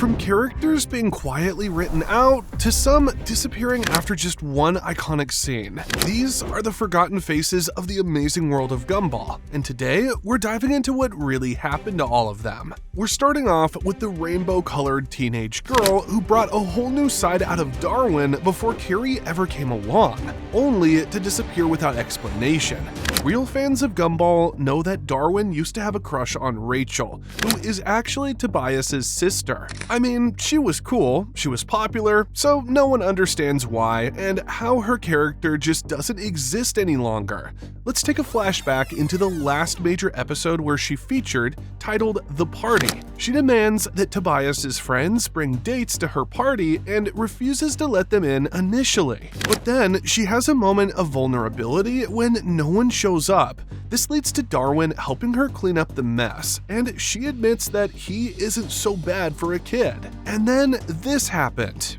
From characters being quietly written out, to some disappearing after just one iconic scene. These are the forgotten faces of the Amazing World of Gumball, and today we're diving into what really happened to all of them. We're starting off with the rainbow-colored teenage girl who brought a whole new side out of Darwin before Carrie ever came along, only to disappear without explanation. Real fans of Gumball know that Darwin used to have a crush on Rachel, who is actually Tobias's sister. I mean, she was cool, she was popular, so no one understands why and how her character just doesn't exist any longer. Let's take a flashback into the last major episode where she featured, titled The Party. She demands that Tobias's friends bring dates to her party and refuses to let them in initially. But then she has a moment of vulnerability when no one shows up. This leads to Darwin helping her clean up the mess, and she admits that he isn't so bad for a kid. And then this happened.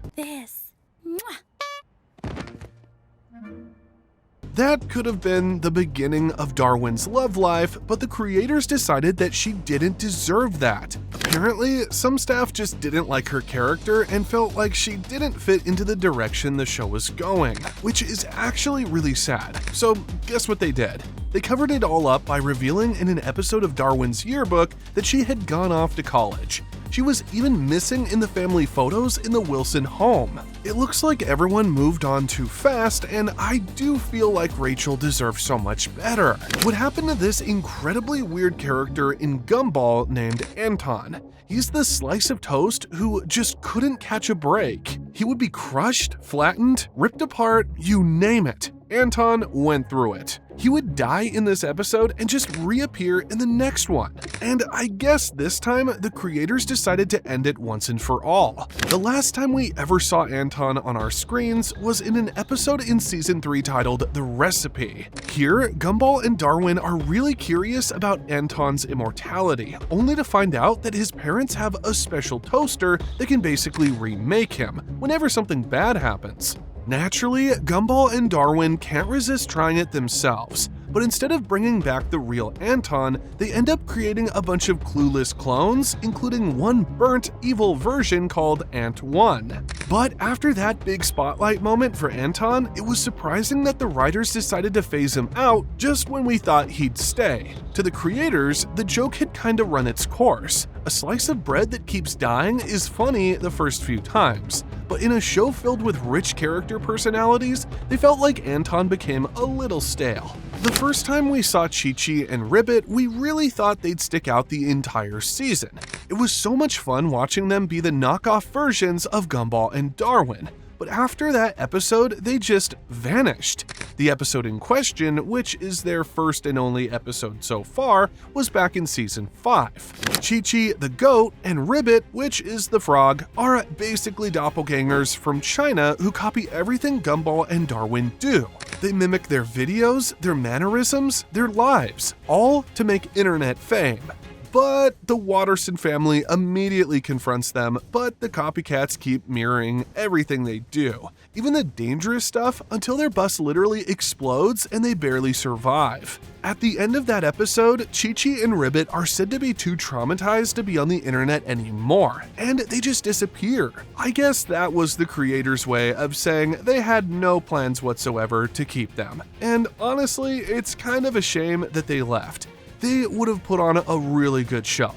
That could have been the beginning of Darwin's love life, but the creators decided that she didn't deserve that. Apparently, some staff just didn't like her character and felt like she didn't fit into the direction the show was going, which is actually really sad. So guess what they did? They covered it all up by revealing in an episode of Darwin's yearbook that she had gone off to college. She was even missing in the family photos in the Wilson home. It looks like everyone moved on too fast, and I do feel like Rachel deserves so much better. What happened to this incredibly weird character in Gumball named Anton? He's the slice of toast who just couldn't catch a break. He would be crushed, flattened, ripped apart, you name it. Anton went through it. He would die in this episode and just reappear in the next one. And I guess this time, the creators decided to end it once and for all. The last time we ever saw Anton on our screens was in an episode in Season 3 titled The Recipe. Here, Gumball and Darwin are really curious about Anton's immortality, only to find out that his parents have a special toaster that can basically remake him whenever something bad happens. Naturally, Gumball and Darwin can't resist trying it themselves, but instead of bringing back the real Anton, they end up creating a bunch of clueless clones, including one burnt, evil version called Ant-1. But after that big spotlight moment for Anton, it was surprising that the writers decided to phase him out just when we thought he'd stay. To the creators, the joke had kinda run its course. A slice of bread that keeps dying is funny the first few times, but in a show filled with rich character personalities, they felt like Anton became a little stale. The first time we saw Chi-Chi and Ribbit, we really thought they'd stick out the entire season. It was so much fun watching them be the knockoff versions of Gumball and Darwin. But after that episode, they just vanished. The episode in question, which is their first and only episode so far, was back in Season 5. Chi-Chi, the goat, and Ribbit, which is the frog, are basically doppelgangers from China who copy everything Gumball and Darwin do. They mimic their videos, their mannerisms, their lives, all to make internet fame. But the Watterson family immediately confronts them, but the copycats keep mirroring everything they do, even the dangerous stuff, until their bus literally explodes and they barely survive. At the end of that episode, Chi-Chi and Ribbit are said to be too traumatized to be on the internet anymore, and they just disappear. I guess that was the creators' way of saying they had no plans whatsoever to keep them. And honestly, it's kind of a shame that they left. They would have put on a really good show.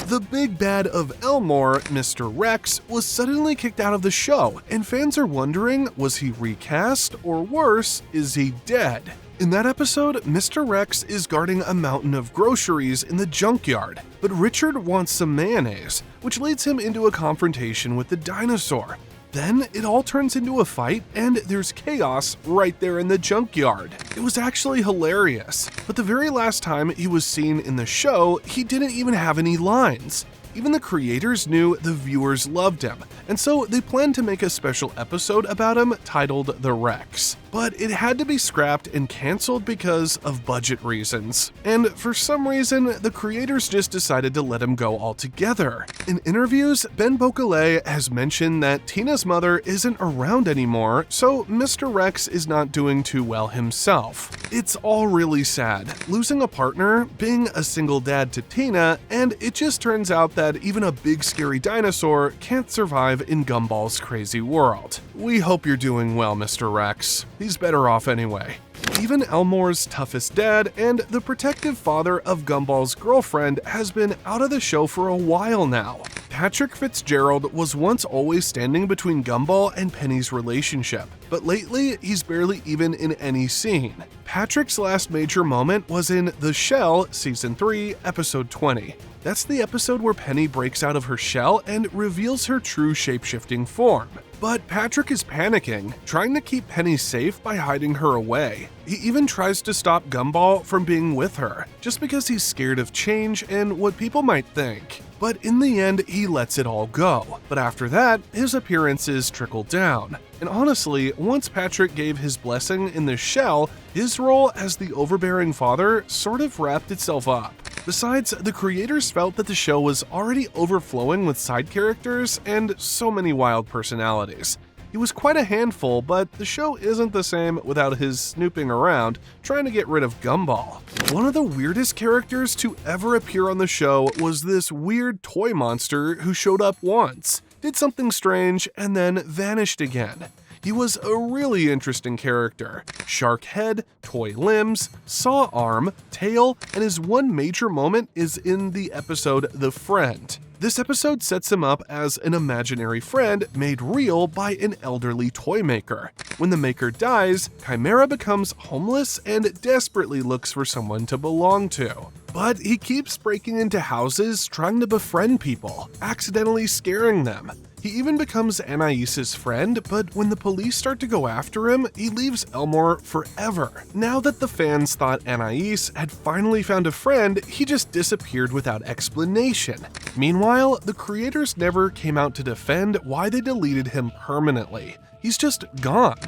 The big bad of Elmore, Mr. Rex, was suddenly kicked out of the show, and fans are wondering, was he recast, or worse, is he dead? In that episode, Mr. Rex is guarding a mountain of groceries in the junkyard, but Richard wants some mayonnaise, which leads him into a confrontation with the dinosaur. Then it all turns into a fight, and there's chaos right there in the junkyard. It was actually hilarious, but the very last time he was seen in the show, he didn't even have any lines. Even the creators knew the viewers loved him, and so they planned to make a special episode about him titled The Rex. But it had to be scrapped and canceled because of budget reasons. And for some reason, the creators just decided to let him go altogether. In interviews, Ben Bocalé has mentioned that Tina's mother isn't around anymore, so Mr. Rex is not doing too well himself. It's all really sad, losing a partner, being a single dad to Tina, and it just turns out that said even a big scary dinosaur can't survive in Gumball's crazy world. We hope you're doing well, Mr. Rex. He's better off anyway. Even Elmore's toughest dad and the protective father of Gumball's girlfriend has been out of the show for a while now. Patrick Fitzgerald was once always standing between Gumball and Penny's relationship, but lately he's barely even in any scene. Patrick's last major moment was in The Shell, Season 3, Episode 20. That's the episode where Penny breaks out of her shell and reveals her true shape-shifting form. But Patrick is panicking, trying to keep Penny safe by hiding her away. He even tries to stop Gumball from being with her, just because he's scared of change and what people might think. But in the end, he lets it all go. But after that, his appearances trickle down. And honestly, once Patrick gave his blessing in The Shell, his role as the overbearing father sort of wrapped itself up. Besides, the creators felt that the show was already overflowing with side characters and so many wild personalities. He was quite a handful, but the show isn't the same without his snooping around, trying to get rid of Gumball. One of the weirdest characters to ever appear on the show was this weird toy monster who showed up once, did something strange, and then vanished again. He was a really interesting character. Shark head, toy limbs, saw arm, tail, and his one major moment is in the episode The Friend. This episode sets him up as an imaginary friend made real by an elderly toy maker. When the maker dies, Chimera becomes homeless and desperately looks for someone to belong to. But he keeps breaking into houses trying to befriend people, accidentally scaring them. He even becomes Anais's friend, but when the police start to go after him, he leaves Elmore forever. Now that the fans thought Anais had finally found a friend, he just disappeared without explanation. Meanwhile, the creators never came out to defend why they deleted him permanently. He's just gone.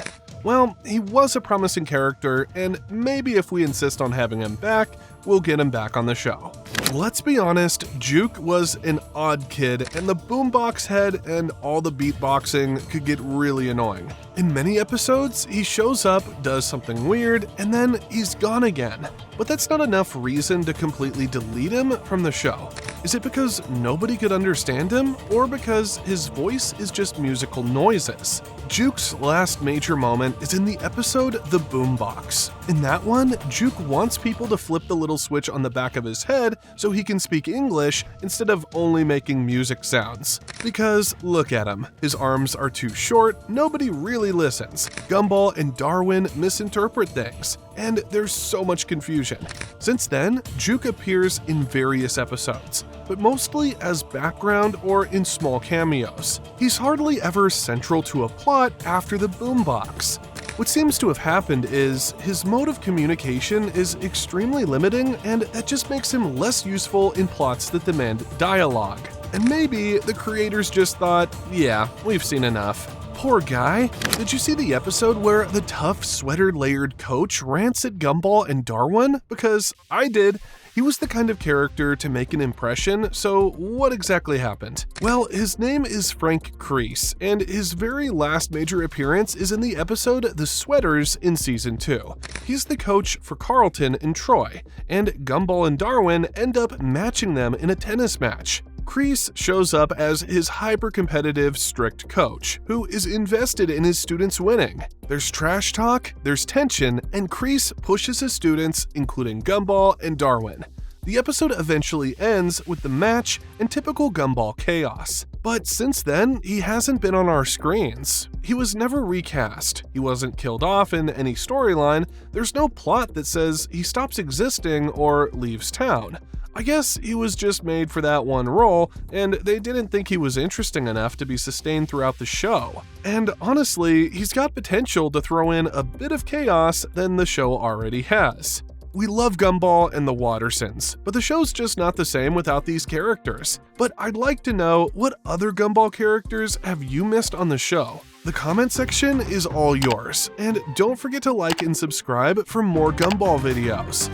Well, he was a promising character, and maybe if we insist on having him back, we'll get him back on the show. Let's be honest, Juke was an odd kid, and the boombox head and all the beatboxing could get really annoying. In many episodes, he shows up, does something weird, and then he's gone again. But that's not enough reason to completely delete him from the show. Is it because nobody could understand him, or because his voice is just musical noises? Juke's last major moment is in the episode The Boombox. In that one, Juke wants people to flip the little switch on the back of his head so he can speak English instead of only making music sounds. Because look at him, his arms are too short, nobody really listens. Gumball and Darwin misinterpret things, and there's so much confusion. Since then, Juke appears in various episodes, but mostly as background or in small cameos. He's hardly ever central to a plot after the boombox. What seems to have happened is his mode of communication is extremely limiting, and that just makes him less useful in plots that demand dialogue. And maybe the creators just thought, yeah, we've seen enough. Poor guy. Did you see the episode where the tough sweater-layered coach rants at Gumball and Darwin? Because I did. He was the kind of character to make an impression, so what exactly happened? Well, his name is Frank Kreese, and his very last major appearance is in the episode The Sweaters in Season 2. He's the coach for Carlton and Troy, and Gumball and Darwin end up matching them in a tennis match. Kreese shows up as his hyper-competitive, strict coach, who is invested in his students winning. There's trash talk, there's tension, and Kreese pushes his students, including Gumball and Darwin. The episode eventually ends with the match and typical Gumball chaos. But since then, he hasn't been on our screens. He was never recast, he wasn't killed off in any storyline, there's no plot that says he stops existing or leaves town. I guess he was just made for that one role, and they didn't think he was interesting enough to be sustained throughout the show. And honestly, he's got potential to throw in a bit of chaos than the show already has. We love Gumball and the Wattersons, but the show's just not the same without these characters. But I'd like to know, what other Gumball characters have you missed on the show? The comment section is all yours, and don't forget to like and subscribe for more Gumball videos.